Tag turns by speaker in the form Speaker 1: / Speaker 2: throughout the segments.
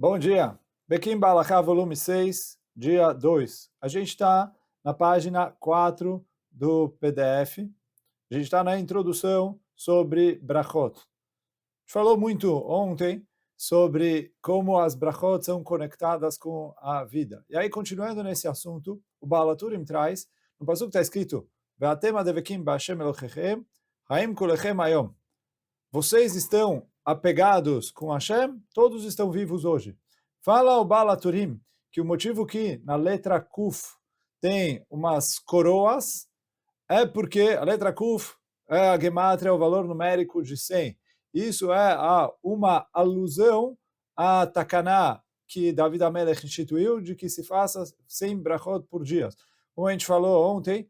Speaker 1: Bom dia. Bequim Balaká, volume 6, dia 2. A gente está na página 4 do PDF. A gente está na introdução sobre brachot. A gente falou muito ontem sobre como as brachot são conectadas com a vida. E aí, continuando nesse assunto, o Baal HaTurim traz, no passuco está escrito, Ve'atem adevekim ba'Hashem Elohechem, ha'im kulechem hayom. Vocês estão apegados com Hashem, todos estão vivos hoje. Fala o Baal HaTurim que o motivo que na letra Kuf tem umas coroas é porque a letra Kuf é a gemátria, o valor numérico de 100. Isso é uma alusão à Takaná que David HaMelech instituiu de que se faça 100 brachot por dia. Como a gente falou ontem,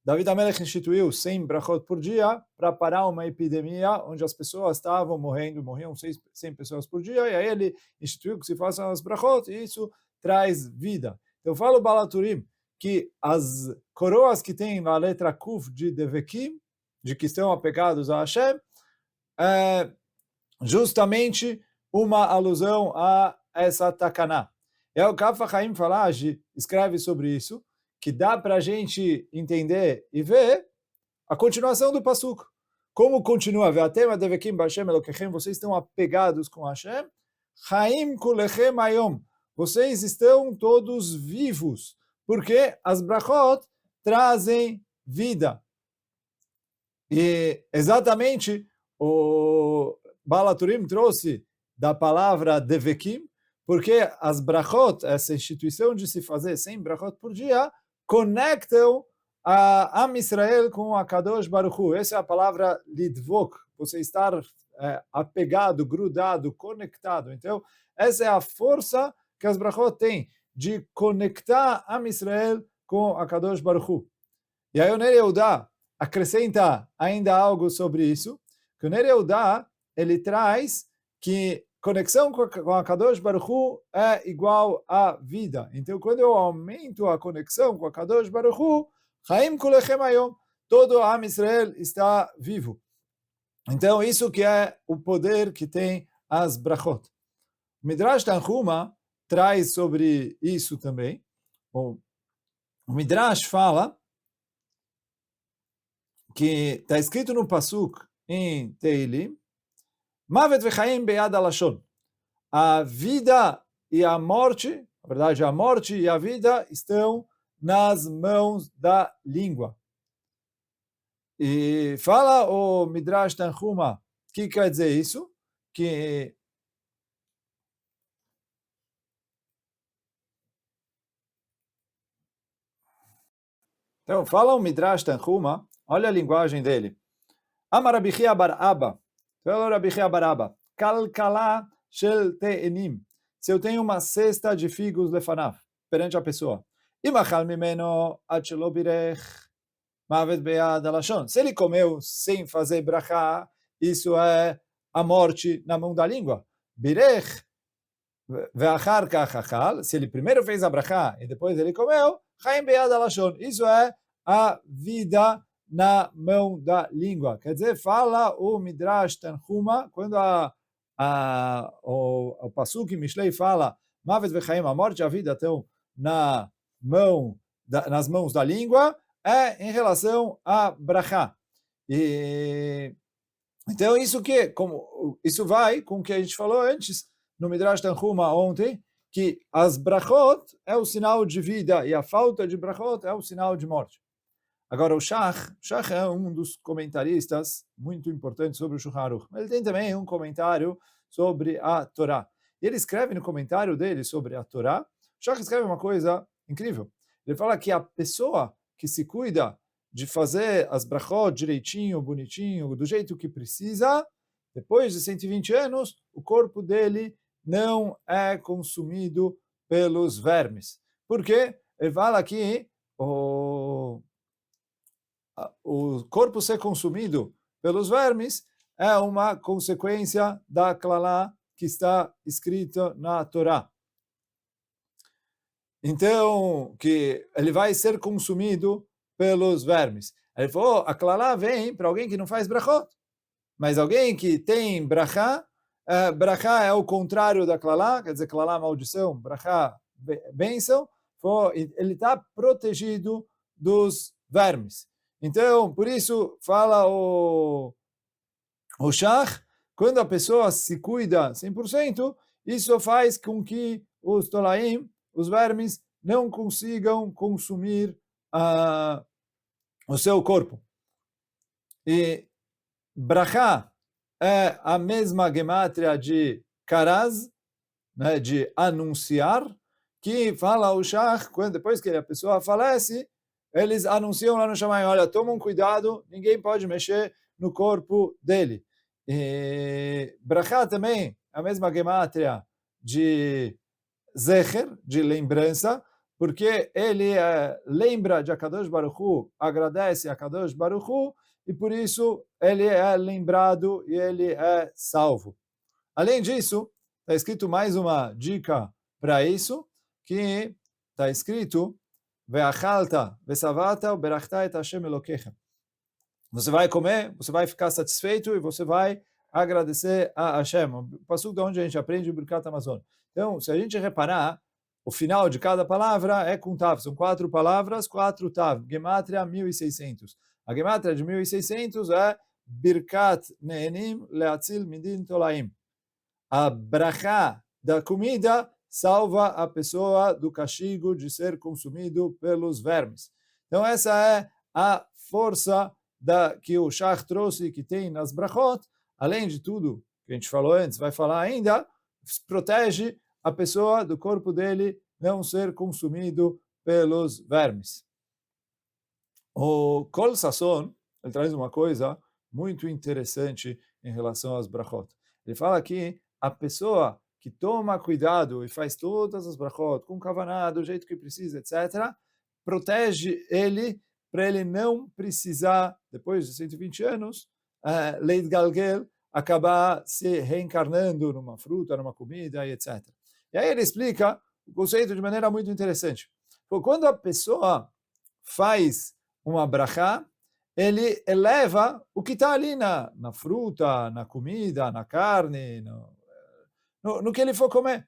Speaker 1: David HaMelech instituiu 100 brachot por dia para parar uma epidemia onde as pessoas estavam morrendo, morriam 100 pessoas por dia, e aí ele instituiu que se façam as brachot, e isso traz vida. Eu falo Baal HaTurim que as coroas que tem na letra Kuf de Devekim, de que estão apegados a Hashem, é justamente uma alusão a essa takaná. É o Kaf HaChaim Falage escreve sobre isso, que dá para a gente entender e ver a continuação do passuco. Como continua? Ve'atem adevekim b'Hashem Elokechem, vocês estão apegados com Hashem. Chaim kulechem hayom, vocês estão todos vivos, porque as brachot trazem vida. E exatamente o Baal HaTurim trouxe da palavra devekim, porque as brachot, essa instituição de se fazer 100 brachot por dia, conectam a Am Israel com a Kadosh Baruch Hu. Essa é a palavra lidvok, você estar apegado, grudado, conectado. Então, essa é a força que as brachot têm de conectar Am Israel com a Kadosh Baruch Hu. E aí o Ner Yehuda acrescenta ainda algo sobre isso, que o Ner Yehuda, ele traz que conexão com a Kadosh Baruch Hu é igual à vida. Então, quando eu aumento a conexão com a Kadosh Baruch Hu, Chaim kulechem hayom, todo a Am Israel está vivo. Então, isso que é o poder que tem as brachot. O Midrash Tanhuma traz sobre isso também. O Midrash fala que está escrito no Pasuk em Teilim, Mavet vechaim beyad alashon. A vida e a morte, na verdade, a morte e a vida estão nas mãos da língua. E fala o Midrash Tanhuma, o que quer dizer isso? Que então, fala o Midrash Tanhuma, olha a linguagem dele. Amar Rabi Chia bar Abba, fala Rabi Chia bar Abba, kalkala shel te'enim, se eu tenho uma cesta de figos lefanav, perante a pessoa, imachal mimeno ad shelo birech mavet be'ad alashon, se ele comeu sem fazer brachá, isso é a morte na mão da língua. Birech ve'achar kach achal, se ele primeiro fez a brachá e depois ele comeu, chaim be'ad alashon, isso é a vida na mão da língua. Quer dizer, fala o Midrash Tanhuma, quando o Pasuk Mishlei fala Mavet vechaim, a morte e a vida estão nas mãos da língua, é em relação a brachá. E então isso vai com o que a gente falou antes no Midrash Tanhuma ontem, que as brachot é o sinal de vida e a falta de brachot é o sinal de morte. Agora, o Shach é um dos comentaristas muito importantes sobre o Shulchan Aruch. Ele tem também um comentário sobre a Torá. E ele escreve no comentário dele sobre a Torá, o Shach escreve uma coisa incrível. Ele fala que a pessoa que se cuida de fazer as brachot direitinho, bonitinho, do jeito que precisa, depois de 120 anos, o corpo dele não é consumido pelos vermes. Por quê? Ele fala que o corpo ser consumido pelos vermes é uma consequência da Klalá que está escrita na Torá. Então, que ele vai ser consumido pelos vermes. Ele falou, a Klalá vem para alguém que não faz brachot. Mas alguém que tem brachá, Brachá é o contrário da Klalá, quer dizer, Klalá maldição, Brachá bênção, ele está protegido dos vermes. Então, por isso, fala o Shach, quando a pessoa se cuida 100%, isso faz com que os tolaim, os vermes, não consigam consumir o seu corpo. E Brachá é a mesma gemátria de Karaz, né, de anunciar, que fala o Shach, depois que a pessoa falece, eles anunciam lá no Shamayim, olha, tomam cuidado, ninguém pode mexer no corpo dele. E Brachá também, a mesma gemátria de Zecher, de lembrança, porque ele lembra de Akadosh Baruch Hu, agradece a Akadosh Baruch Hu, e por isso ele é lembrado e ele é salvo. Além disso, está escrito mais uma dica para isso, que está escrito Ve'achalta ve'savata u'berachta et Hashem Elokecha. Você vai comer, você vai ficar satisfeito e você vai agradecer a Hashem. O passuco de onde a gente aprende o Birkat Hamazon. Então, se a gente reparar, o final de cada palavra é com tav. São 4 palavras, 4 tav. Gematria 1600. A gematria de 1600 é Birkat Ne'enim Le'atzil Midin Tolaim. A brachá da comida salva a pessoa do castigo de ser consumido pelos vermes. Então essa é a força que o Shach trouxe, que tem nas brachot, além de tudo que a gente falou antes, vai falar ainda, protege a pessoa do corpo dele não ser consumido pelos vermes. O Kol Sasson, ele traz uma coisa muito interessante em relação às brachot. Ele fala que a pessoa que toma cuidado e faz todas as brachot com kavaná, do jeito que precisa, etc., protege ele para ele não precisar, depois de 120 anos, Leit Galgel, acabar se reencarnando numa fruta, numa comida, e etc. E aí ele explica o conceito de maneira muito interessante. Porque quando a pessoa faz uma brachá, ele eleva o que está ali na fruta, na comida, na carne, no que ele for comer.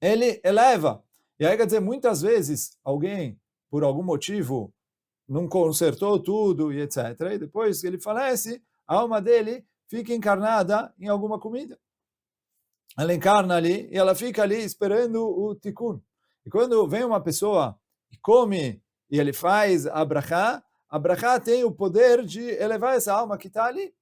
Speaker 1: Ele eleva. E aí, quer dizer, muitas vezes alguém, por algum motivo, não consertou tudo e etc. E depois que ele falece, a alma dele fica encarnada em alguma comida. Ela encarna ali e ela fica ali esperando o tikkun. E quando vem uma pessoa e come e ele faz a brachá tem o poder de elevar essa alma que está ali.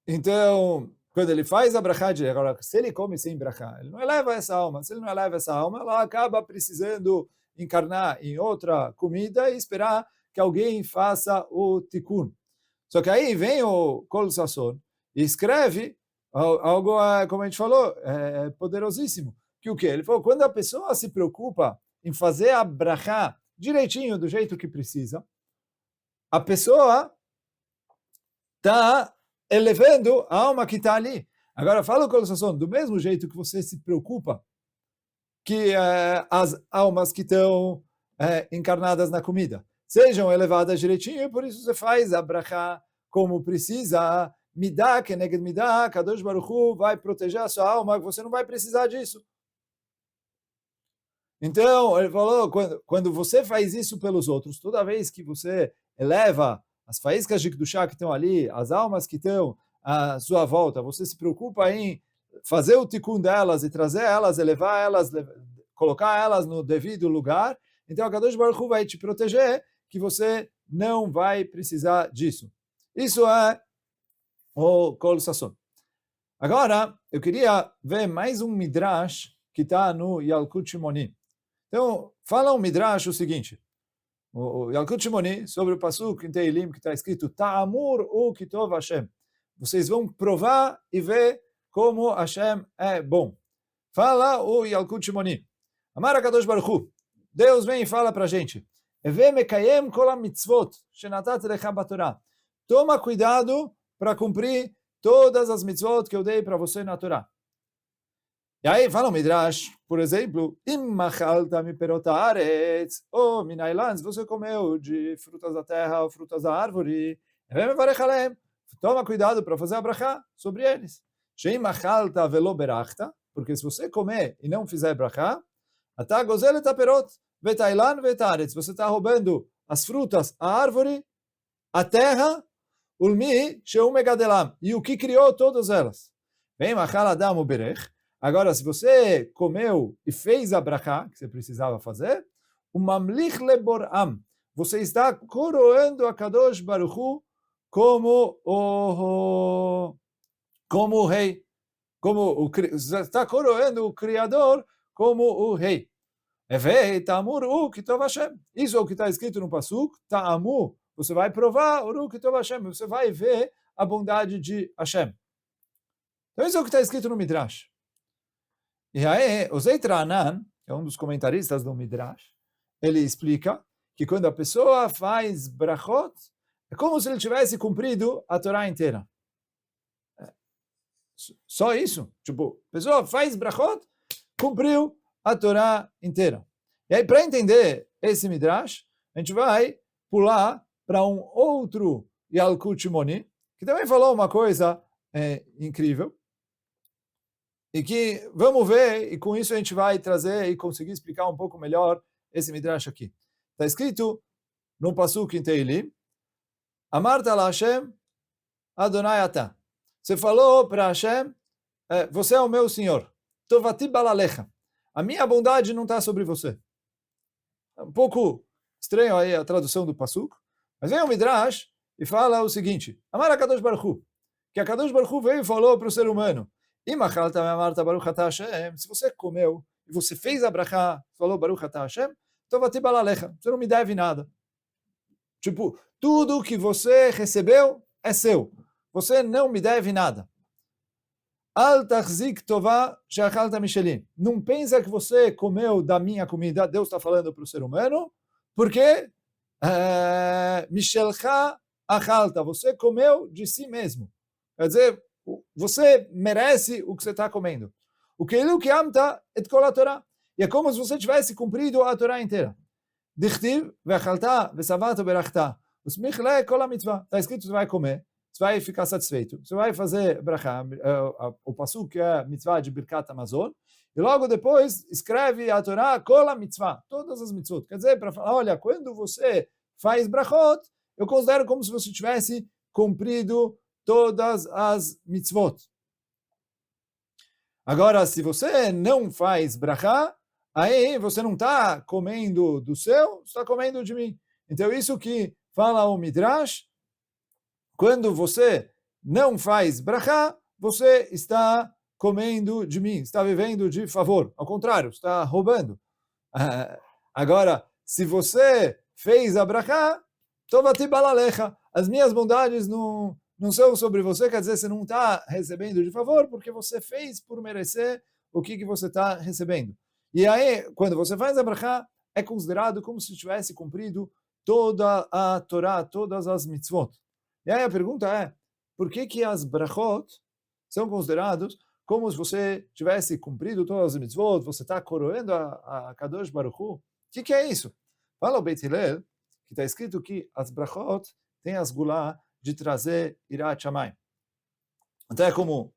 Speaker 1: Então, quando ele faz a brachá, agora, se ele come sem brachá, ele não eleva essa alma. Se ele não eleva essa alma, ela acaba precisando encarnar em outra comida e esperar que alguém faça o tikkun. Só que aí vem o Kol Sasson e escreve algo, como a gente falou, poderosíssimo. Que o quê? Ele falou, quando a pessoa se preocupa em fazer a brachá direitinho, do jeito que precisa, a pessoa está elevando a alma que está ali. Agora, fala o Kol Sasson, do mesmo jeito que você se preocupa que as almas que estão encarnadas na comida sejam elevadas direitinho, e por isso você faz a brachá como precisa, midá, keneged midá, Kadosh Baruch Hu vai proteger a sua alma, você não vai precisar disso. Então, ele falou, quando você faz isso pelos outros, toda vez que você eleva as faíscas de Kedushá que estão ali, as almas que estão à sua volta, você se preocupa em fazer o tikkun delas e trazer elas, elevar elas, colocar elas no devido lugar, então a Kadosh Baruch Hu vai te proteger, que você não vai precisar disso. Isso é o Kol Sasson. Agora, eu queria ver mais um Midrash que está no Yalkut Shimoni. Então, fala um Midrash o seguinte, o Yalkut Shimoni, sobre o Pasuk em Teilim, que está escrito Ta'amur u kitov Hashem. Vocês vão provar e ver como Hashem é bom. Fala o Yalkut Shimoni. Amar HaKadosh Baruch Hu. Deus vem e fala para a gente. Eve mekayem kol ha-mitzvot shenatat lecha batorah. Toma cuidado para cumprir todas as mitzvot que eu dei para você na Torá. E aí fala o Midrash, por exemplo, Im machalta mi perot haaretz, ou minailan, se você comeu de frutas da terra ou frutas da árvore, toma cuidado para fazer a brachá sobre eles. Sheim achalta velo berachta, porque se você comer e não fizer brachá, ata gozel et aperot, vetailan vetaretz, você está roubando as frutas, a árvore, a terra, ulmi sheum megadelam, e o que criou todas elas. Vem machal adam uberech. Agora, se você comeu e fez a brachá, que você precisava fazer, o mamlich leboram, você está coroando a Kadosh Baruch Hu como o rei, você está coroando o Criador como o rei. Isso é o que está escrito no Pasuk, Ta'amu, você vai provar o Kitov Hashem, você vai ver a bondade de Hashem. Então isso é o que está escrito no Midrash. E aí, o Zeit Ra'anan, que é um dos comentaristas do Midrash, ele explica que quando a pessoa faz brachot, é como se ele tivesse cumprido a Torá inteira. Só isso. Tipo, a pessoa faz brachot, cumpriu a Torá inteira. E aí, para entender esse Midrash, a gente vai pular para um outro Yalkut Shimoni, que também falou uma coisa incrível, e que vamos ver, e com isso a gente vai trazer e conseguir explicar um pouco melhor esse Midrash aqui. Está escrito no Pasuk em Teilim, Amarta la Hashem, Adonai Ata. Você falou para Hashem, você é o meu Senhor. Tovati balalecha. A minha bondade não está sobre você. É um pouco estranho aí a tradução do Pasuk, mas vem o Midrash e fala o seguinte, Amar HaKadosh Baruch Hu, que a Kadosh Baruch Hu veio e falou para o ser humano, se você comeu e você fez a brachá, falou Baruch Atah Hashem, tovati balalecha, você não me deve nada. Tipo, tudo que você recebeu é seu. Você não me deve nada. Al tachzik tová she'achalta mishelim. Não pensa que você comeu da minha comida, Deus está falando para o ser humano, porque mishelcha achalta, você comeu de si mesmo. Quer dizer, você merece o que você está comendo. O que ele amta et kol a Torá. E é como se você tivesse cumprido a Torá inteira. Dichtiv ve'achalta ve'savata berachta. Usmichle kol a mitzvah. Está escrito que você vai comer, você vai ficar satisfeito. Você vai fazer brachá, o pasuk que é a mitzvah de Birkat Hamazon, e logo depois escreve a Torá kol a mitzvah, todas as mitzvot. Quer dizer, para falar, olha, quando você faz brachot, eu considero como se você tivesse cumprido todas as mitzvot. Agora, se você não faz brachá, aí você não está comendo do seu, você está comendo de mim. Então, isso que fala o Midrash, quando você não faz brachá, você está comendo de mim, está vivendo de favor. Ao contrário, está roubando. Agora, se você fez a brachá, tovati balalecha, as minhas bondades não são sobre você, quer dizer, você não está recebendo de favor, porque você fez por merecer o que você está recebendo. E aí, quando você faz a brachá, é considerado como se tivesse cumprido toda a Torá, todas as mitzvot. E aí a pergunta é, por que as brachot são considerados como se você tivesse cumprido todas as mitzvot, você está coroando a Kadosh Baruch Hu? O que é isso? Fala o Beit Hillel, que está escrito que as brachot têm as gulá de trazer Irat Shamayim. Até como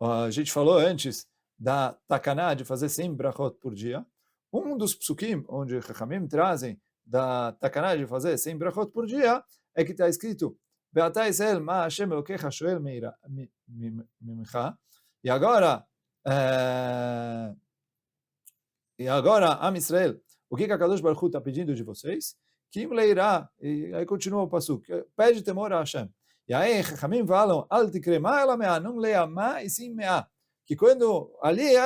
Speaker 1: a gente falou antes da Takaná de fazer 100 brachot por dia, um dos psukim onde Chachamim trazem da Takaná de fazer 100 brachot por dia é que está escrito Be'ata Yisrael ma Hashem Elokecha shoel mimecha. E agora Am Israel, o que a Kadosh Baruch Hu está pedindo de vocês? Kim leirá, e aí continua o pasuk, pede temor a Hashem. E aí, Chachamim falam, al tikre ma ela mea, não leia ma e sim mea. Que quando ali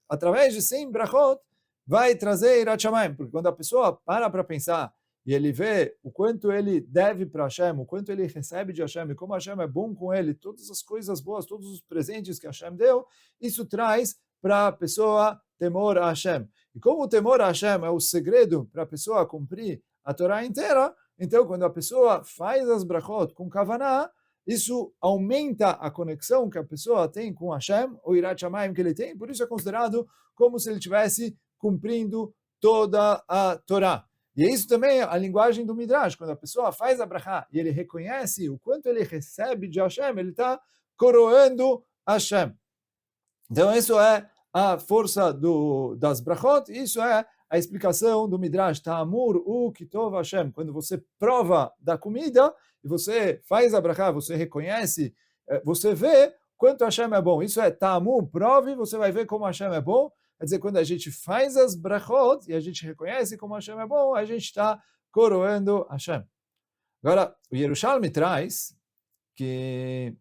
Speaker 1: através de 100 brachot, vai trazer Irat Shamayim. Porque quando a pessoa para pensar, e ele vê o quanto ele deve para Hashem, o quanto ele recebe de Hashem, e como Hashem é bom com ele, todas as coisas boas, todos os presentes que Hashem deu, isso traz para a pessoa temor a Hashem. E como o temor a Hashem é o segredo para a pessoa cumprir a Torá inteira, então quando a pessoa faz as brachot com Kavaná, isso aumenta a conexão que a pessoa tem com Hashem, o Irat Shamayim que ele tem, por isso é considerado como se ele estivesse cumprindo toda a Torá. E é isso também a linguagem do Midrash, quando a pessoa faz a brachá e ele reconhece o quanto ele recebe de Hashem, ele está coroando Hashem. Então, isso é a força das brachot, isso é a explicação do Midrash Ta'amur Kitov Hashem. Quando você prova da comida, e você faz a brachá, você reconhece, você vê quanto Hashem é bom. Isso é Ta'amur, prove, você vai ver como Hashem é bom. Quer dizer, quando a gente faz as brachot, e a gente reconhece como Hashem é bom, a gente está coroando Hashem. Agora, o Yerushalmi traz que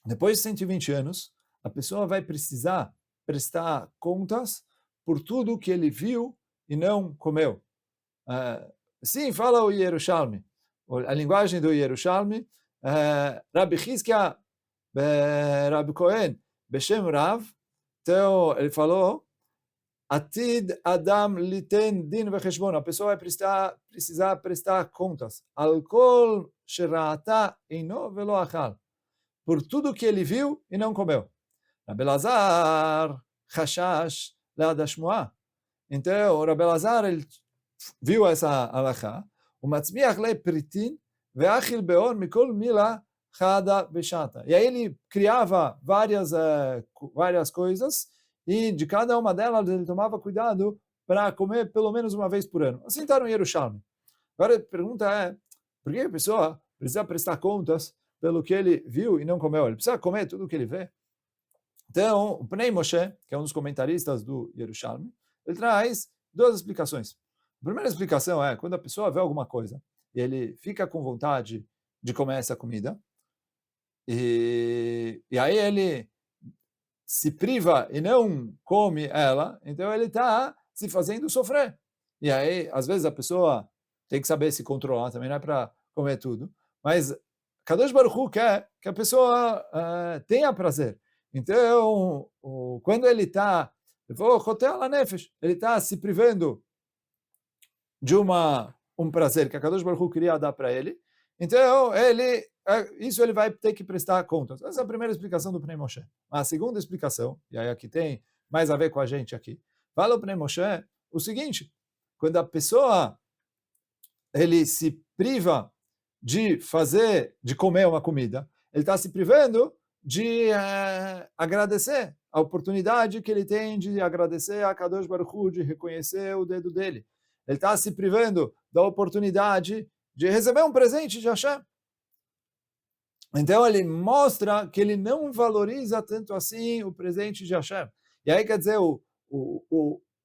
Speaker 1: depois de 120 anos, a pessoa vai precisar prestar contas por tudo que ele viu e não comeu. Sim, fala o Yerushalmi, a linguagem do Yerushalmi, Rabbi Chizkia, Rabbi Cohen, Beshem Rav, então ele falou, Atid Adam liten din vecheshbon, a pessoa vai precisar prestar contas. Alcool sherata eino velo achal, por tudo que ele viu e não comeu. Rabi Elazar chashash le'ad hashmuah. Então, Rabi Elazar viu essa alachá, o matzmiach le pritin ve'achil beor mikol mila chada beshata. E aí ele criava várias coisas, e de cada uma delas ele tomava cuidado para comer pelo menos uma vez por ano. Assim está no Yerushalmi. Agora a pergunta é, por que a pessoa precisa prestar contas pelo que ele viu e não comeu? Ele precisa comer tudo o que ele vê? Então, o Pnei Moshe, que é um dos comentaristas do Yerushalmi, ele traz duas explicações. A primeira explicação é, quando a pessoa vê alguma coisa, e ele fica com vontade de comer essa comida, e aí ele se priva e não come ela, então ele está se fazendo sofrer. E aí, às vezes, a pessoa tem que saber se controlar, também não é para comer tudo, mas Kadosh Baruch Hu quer que a pessoa tenha prazer. Então, quando ele está, ele está se privando de um prazer que a Kadosh Baruch Hu queria dar para ele, então isso ele vai ter que prestar contas. Essa é a primeira explicação do Pnei Moshe. A segunda explicação, e aí aqui tem mais a ver com a gente aqui, fala o Pnei Moshe o seguinte, quando a pessoa ele se priva de comer uma comida, ele está se privando de agradecer a oportunidade que ele tem de agradecer a Kadosh Baruch Hu, de reconhecer o dedo dele. Ele está se privando da oportunidade de receber um presente de Hashem. Então ele mostra que ele não valoriza tanto assim o presente de Hashem. E aí quer dizer,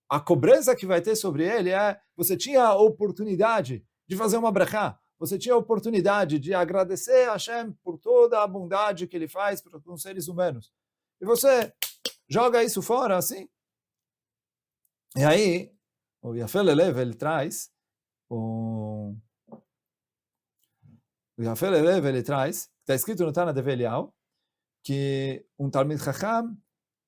Speaker 1: a cobrança que vai ter sobre ele é, você tinha a oportunidade de fazer uma brachá, você tinha a oportunidade de agradecer a Hashem por toda a bondade que ele faz com os seres humanos. E você joga isso fora assim. E aí, o Yafel Elev, ele traz, o Yafel Elev, ele traz, está escrito no Tana Dev Eliyahu, que um Talmid Chacham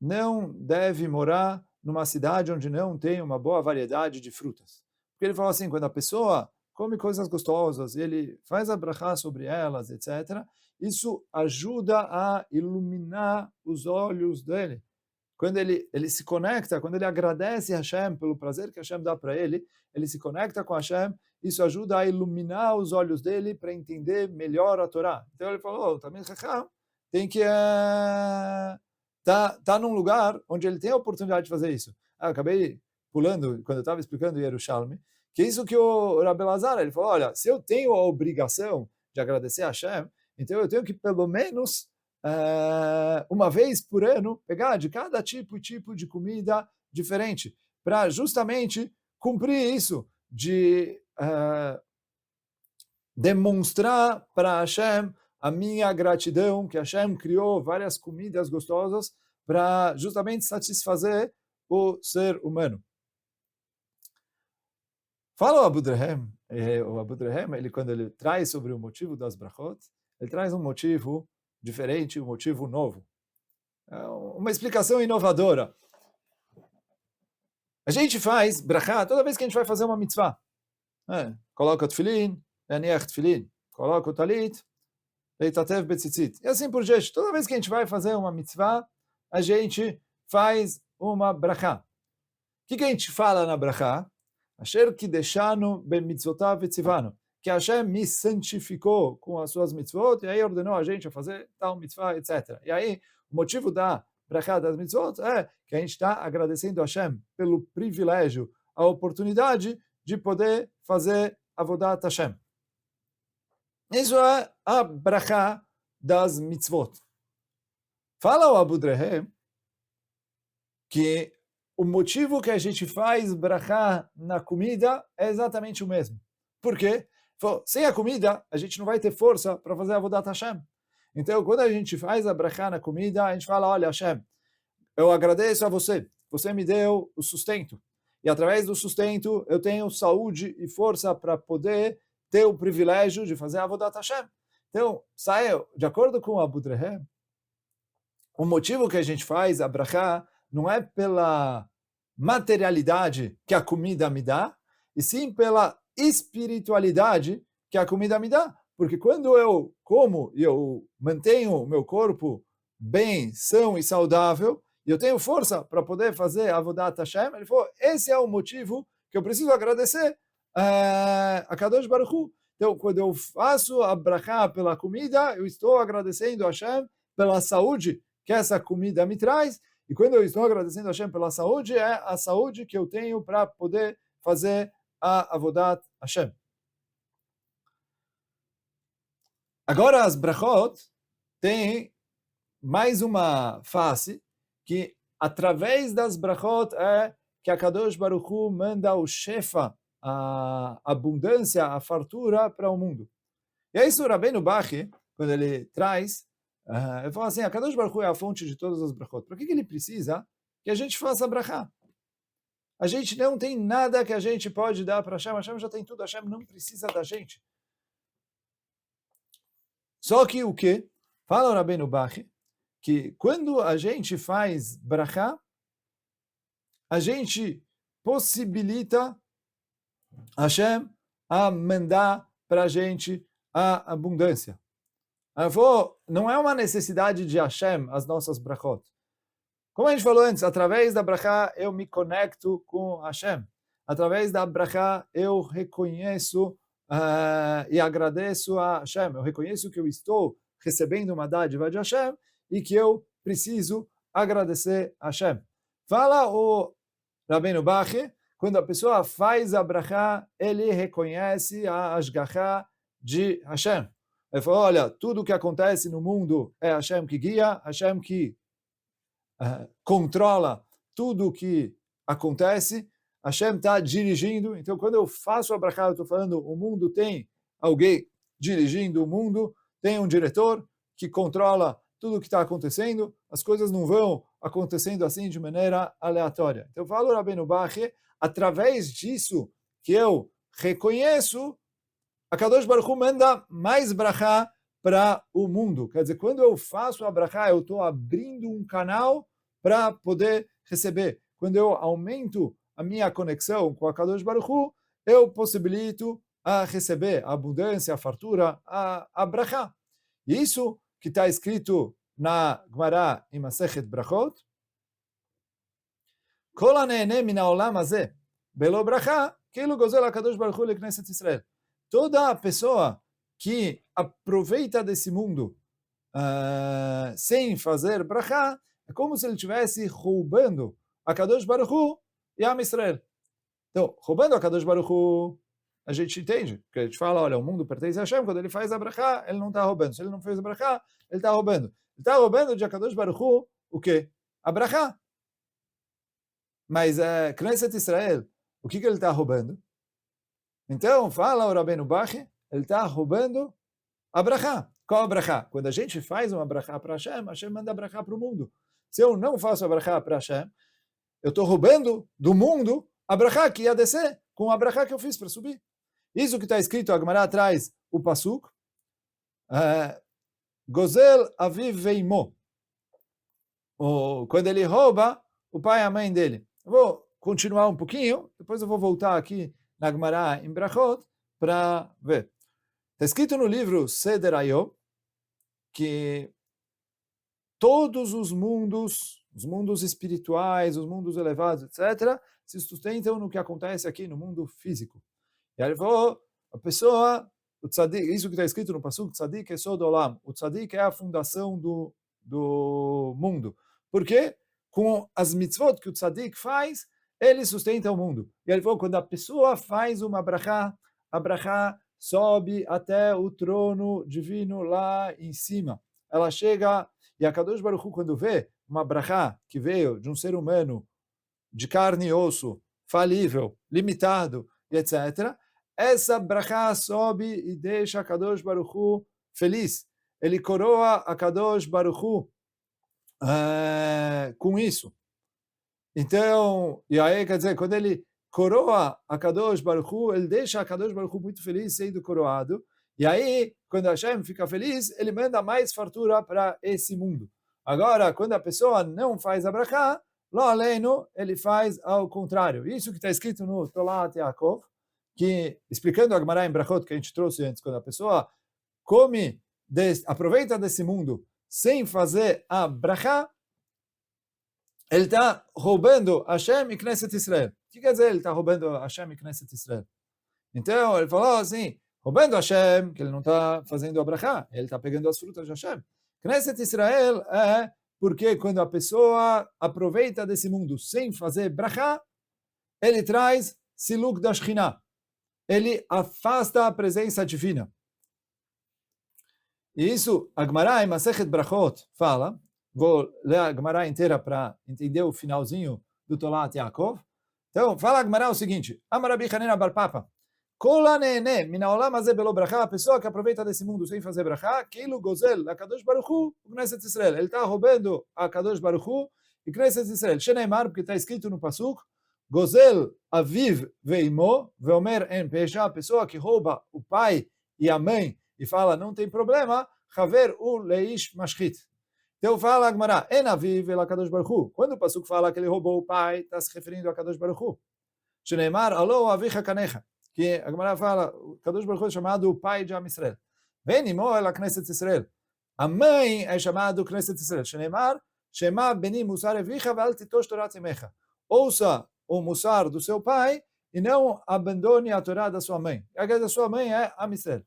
Speaker 1: não deve morar numa cidade onde não tem uma boa variedade de frutas. Porque ele fala assim, quando a pessoa come coisas gostosas, ele faz a brachá sobre elas, etc., isso ajuda a iluminar os olhos dele. Quando ele se conecta, quando ele agradece a Hashem pelo prazer que Hashem dá para ele, ele se conecta com Hashem, isso ajuda a iluminar os olhos dele para entender melhor a Torá. Então ele falou, também tem que tá num lugar onde ele tem a oportunidade de fazer isso. Eu acabei pulando, quando eu estava explicando o Yerushalmi, que isso que o Rabi Elazar, ele falou, olha, se eu tenho a obrigação de agradecer a Hashem, então eu tenho que pelo menos uma vez por ano pegar de cada tipo de comida diferente, para justamente cumprir isso, de demonstrar para Hashem a minha gratidão, que Hashem criou várias comidas gostosas para justamente satisfazer o ser humano. Fala o Abu Drehem, ele, quando ele traz sobre o motivo das brachot, ele traz um motivo diferente, um motivo novo. Uma explicação inovadora. A gente faz brachá toda vez que a gente vai fazer uma mitzvah. Coloca o tefilin, aniach tefilin. Coloca o talit, leitatev betzitzit. E assim por diante. Toda vez que a gente vai fazer uma mitzvah, a gente faz uma brachá. O que a gente fala na brachá? Asher kideshanu ben mitzvotav vetzivanu. Que Hashem me santificou com as suas mitzvot, e aí ordenou a gente a fazer tal mitzvah, etc. E aí, o motivo da brachá das mitzvot é que a gente está agradecendo a Hashem pelo privilégio, a oportunidade de poder fazer avodat Hashem. Isso é a brachá das mitzvot. Fala o Abu Drehem que o motivo que a gente faz brachá na comida é exatamente o mesmo. Por quê? Sem a comida, a gente não vai ter força para fazer avodat Hashem. Então, quando a gente faz a brachá na comida, a gente fala, olha, Hashem, eu agradeço a você. Você me deu o sustento. E através do sustento, eu tenho saúde e força para poder ter o privilégio de fazer avodat Hashem. Então, de acordo com Abu Drehem, o motivo que a gente faz a brachá não é pela materialidade que a comida me dá, e sim pela espiritualidade que a comida me dá. Porque quando eu como e eu mantenho o meu corpo bem, são e saudável, e eu tenho força para poder fazer avodat Hashem, ele falou, esse é o motivo que eu preciso agradecer a Kadosh Baruch Hu. Então, quando eu faço a brachá pela comida, eu estou agradecendo a Hashem pela saúde que essa comida me traz, e quando eu estou agradecendo a Hashem pela saúde, é a saúde que eu tenho para poder fazer a avodat Hashem. Agora as brachot têm mais uma face, que através das brachot é que a Kadosh Baruch Hu manda o shefa, a abundância, a fartura para o mundo. E é isso o Rabbeinu Bachi, quando ele traz, ele fala assim, a Kadosh Baruch Hu é a fonte de todas as brachot. Para que ele precisa que a gente faça brachá? A gente não tem nada que a gente pode dar para Hashem. Hashem já tem tudo. Hashem não precisa da gente. Só que o quê? Fala o Rabbeinu Bachi, que quando a gente faz brachá, a gente possibilita Hashem a mandar para a gente a abundância. Não é uma necessidade de Hashem as nossas brachot. Como a gente falou antes, através da brachá eu me conecto com Hashem. Através da brachá eu reconheço e agradeço a Hashem. Eu reconheço que eu estou recebendo uma dádiva de Hashem e que eu preciso agradecer a Hashem. Fala o Rabbeinu Bachi, quando a pessoa faz a brachá, ele reconhece a Ashgachá de Hashem. Ele fala, olha, tudo o que acontece no mundo é Hashem que guia, Hashem que controla tudo o que acontece, Hashem está dirigindo. Então, quando eu faço a brachá, eu estou falando, o mundo tem alguém dirigindo o mundo, tem um diretor que controla tudo o que está acontecendo, as coisas não vão acontecendo assim de maneira aleatória. Então, eu falo Rabbeinu Bachi, através disso que eu reconheço, a Kadosh Baruch Hu manda mais brachá para o mundo. Quer dizer, quando eu faço a brachá, eu estou abrindo um canal para poder receber. Quando eu aumento a minha conexão com a Kadosh Baruch Hu, eu possibilito a receber a abundância, a fartura, a brachá. E isso que está escrito na Gemara em Masechet Brachot, Kol hanehene min haolam hazeh belo brachá, כאילו גוזל הקדוש ברוך הוא לכנסת ישראל. Toda pessoa que aproveita desse mundo sem fazer brachá, é como se ele estivesse roubando a Kadosh Baruch Hu e a Israel. Então, roubando a Kadosh Baruch Hu, a gente entende, porque a gente fala, olha, o mundo pertence a Hashem, quando ele faz a brachá, ele não está roubando. Se ele não fez a brachá, ele está roubando. Ele está roubando de Kadosh Baruch Hu, o quê? A brachá. Mas Knesset Israel, o que ele está roubando? Então, fala o Rabbeinu Bachi, ele está roubando a brachá. Qual a brachá? Quando a gente faz uma brachá para Hashem, Hashem manda a brachá para o mundo. Se eu não faço a brachá para Hashem, eu estou roubando do mundo a brachá que ia descer com a brachá que eu fiz para subir. Isso que está escrito, a Gemara traz o pasuk, Gozel aviv veimo. Quando ele rouba o pai e a mãe dele. Eu vou continuar um pouquinho, depois eu vou voltar aqui na Gemara em Brachot para ver. Está escrito no livro Seder Ayov, que todos os mundos espirituais, os mundos elevados, etc., se sustentam no que acontece aqui no mundo físico. E aí ele falou, a pessoa, o tzadik, isso que está escrito no pasuk, tzadik é sod olam, o tzadik é a fundação do mundo. Porque com as mitzvot que o tzadik faz, ele sustenta o mundo. E ele falou, quando a pessoa faz uma brachá, a brachá sobe até o trono divino lá em cima. Ela chega, e a Kadosh Baruch Hu, quando vê uma brachá que veio de um ser humano de carne e osso, falível, limitado, e etc., essa brachá sobe e deixa a Kadosh Baruch Hu feliz. Ele coroa a Kadosh Baruch Hu com isso. Então, e aí quer dizer, quando ele coroa a Kadosh Baruch Hu, ele deixa a Kadosh Baruch Hu muito feliz sendo coroado, e aí, quando Hashem fica feliz, ele manda mais fartura para esse mundo. Agora, quando a pessoa não faz a brachá, lo aleinu, ele faz ao contrário. Isso que está escrito no Tolat Yaakov, que, explicando a Gemara em Brachot, que a gente trouxe antes, quando a pessoa come, aproveita desse mundo sem fazer a brachá, ele está roubando Hashem e Knesset Israel. O que quer dizer ele está roubando Hashem e Knesset Israel? Então, ele falou assim, roubando Hashem, que ele não está fazendo a brachá, ele está pegando as frutas de Hashem. Knesset Israel é porque quando a pessoa aproveita desse mundo sem fazer brachá, ele traz siluk da Shekhinah. Ele afasta a presença divina. E isso, a Gemara em Masechet Brachot fala, vou ler a Gemara inteira para entender o finalzinho do Tolat Yaakov. Então, fala a Gemara o seguinte, Amar Rabi Hanina bar Papa, Kol hanehene min haolam hazeh belo brachá, a pessoa que aproveita desse mundo sem fazer brachá, keilu gozel a Kadosh Baruch Hu e Knesset Israel. Ele está roubando a Kadosh Baruch Hu e Knesset Israel. Sheneimar, porque está escrito no Pasuk, gozel aviv veimo, veomer en pesha, a pessoa que rouba o pai e a mãe e fala, não tem problema, haver u leish mashchit. Então fala a Gemara, en aviv el Kadosh Baruch Hu. Quando o Pasuk fala que ele roubou o pai, está se referindo a Kadosh Baruch Hu. Sheneimar, alo avicha kanecha. Que a Gemara fala, o Kadosh Baruch Hu é chamado o pai de Am Israel. Venimo el Knesset Israel. A mãe é chamado Knesset Israel. Sheneimar, shema beni musar avicha vel titosh torat imecha. Ouça o musar do seu pai e não abandone a Torá da sua mãe. A da sua mãe é Am Israel.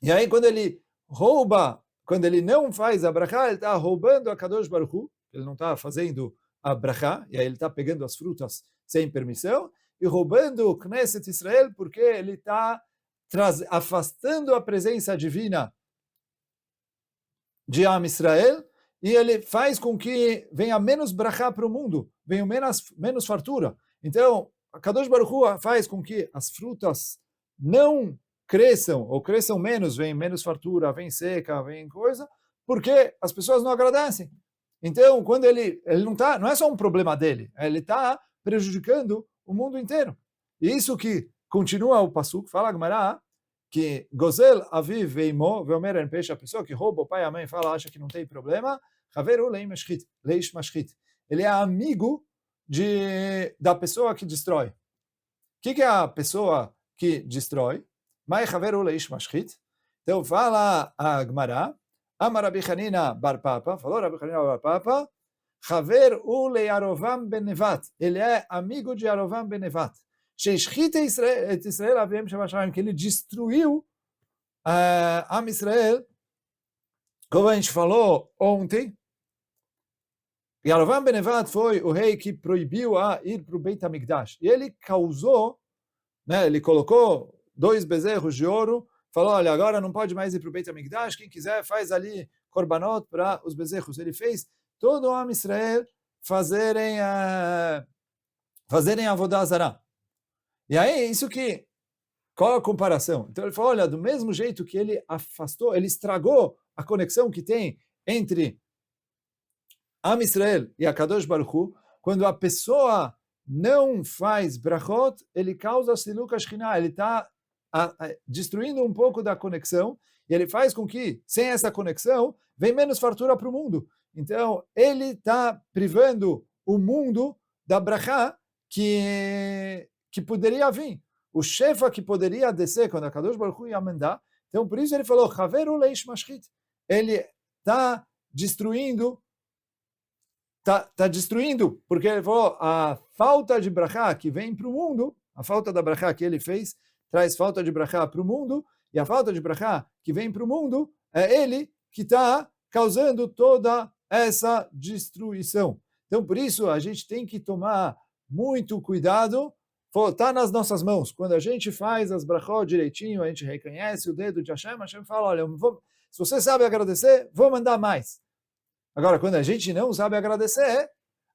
Speaker 1: E aí quando ele rouba, quando ele não faz a brachá, ele está roubando a Kadosh Baruch Hu, ele não está fazendo a brachá, e aí ele está pegando as frutas sem permissão, e roubando o Knesset Israel, porque ele está afastando a presença divina de Am Israel, e ele faz com que venha menos brachá para o mundo, venha menos fartura. Então, a Kadosh Baruch Hu faz com que as frutas não cresçam, ou cresçam menos, vem menos fartura, vem seca, vem coisa, porque as pessoas não agradecem. Então, quando ele não é só um problema dele, ele está prejudicando o mundo inteiro. E isso que continua o Pasuk, fala a Gemara, que Gozel aviv veimo, veomer en pesha, a pessoa que rouba o pai e a mãe fala, acha que não tem problema, haveru leish mashchit. Ele é amigo da pessoa que destrói. O que é a pessoa que destrói? Então fala a Gemara, Amar Rabi Hanina bar Papa, falou Rabi Hanina bar Papa, Haver u le Yarovam ben Nevat, ele é amigo de Yarovam ben Nevat, Sheishchite Israel aviem shavashaim, que ele destruiu Am Israel, como a gente falou ontem. Yarovam ben Nevat foi o rei que proibiu a ir para o Beit HaMikdash, e ele causou, ele colocou 2 bezerros de ouro, falou, olha, agora não pode mais ir para o Beit HaMikdash, quem quiser faz ali korbanot para os bezerros. Ele fez todo o Am Israel fazerem Avodah Zarah. E aí, qual a comparação? Então ele falou, olha, do mesmo jeito que ele afastou, ele estragou a conexão que tem entre Am Israel e a Kadosh Baruch Hu, quando a pessoa não faz brachot, ele causa siluk ha-Shekhinah, ele está destruindo um pouco da conexão, e ele faz com que, sem essa conexão, vem menos fartura para o mundo. Então, ele está privando o mundo da brachá que poderia vir. O shefa que poderia descer quando a Kadosh Baruch Hu ia mandar. Então, por isso ele falou, Haveru leish mashchit. Ele está destruindo, porque ele falou, a falta de brachá que vem para o mundo, a falta da brachá que ele fez, traz falta de brachá para o mundo, e a falta de brachá que vem para o mundo é ele que está causando toda essa destruição. Então, por isso, a gente tem que tomar muito cuidado, está nas nossas mãos. Quando a gente faz as brachot direitinho, a gente reconhece o dedo de Hashem, Hashem fala, olha, se você sabe agradecer, vou mandar mais. Agora, quando a gente não sabe agradecer,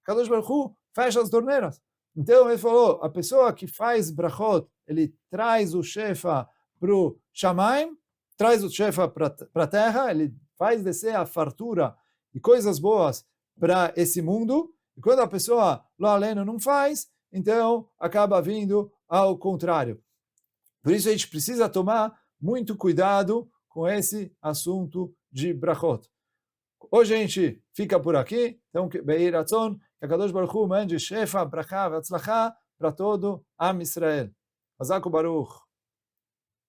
Speaker 1: Kadosh Baruch Hu fecha as torneiras. Então, ele falou, a pessoa que faz brachot, ele traz o shefa para o Shamaim, traz o shefa para a terra, ele faz descer a fartura e coisas boas para esse mundo, e quando a pessoa, lo aleno, não faz, então acaba vindo ao contrário. Por isso a gente precisa tomar muito cuidado com esse assunto de brachot. Hoje a gente fica por aqui. Então, Be'ei Ratzon, que a Kadosh Baruch Hu mande shefa, brachá, vatzlachá para todo Am Israel. Hazak Baruch.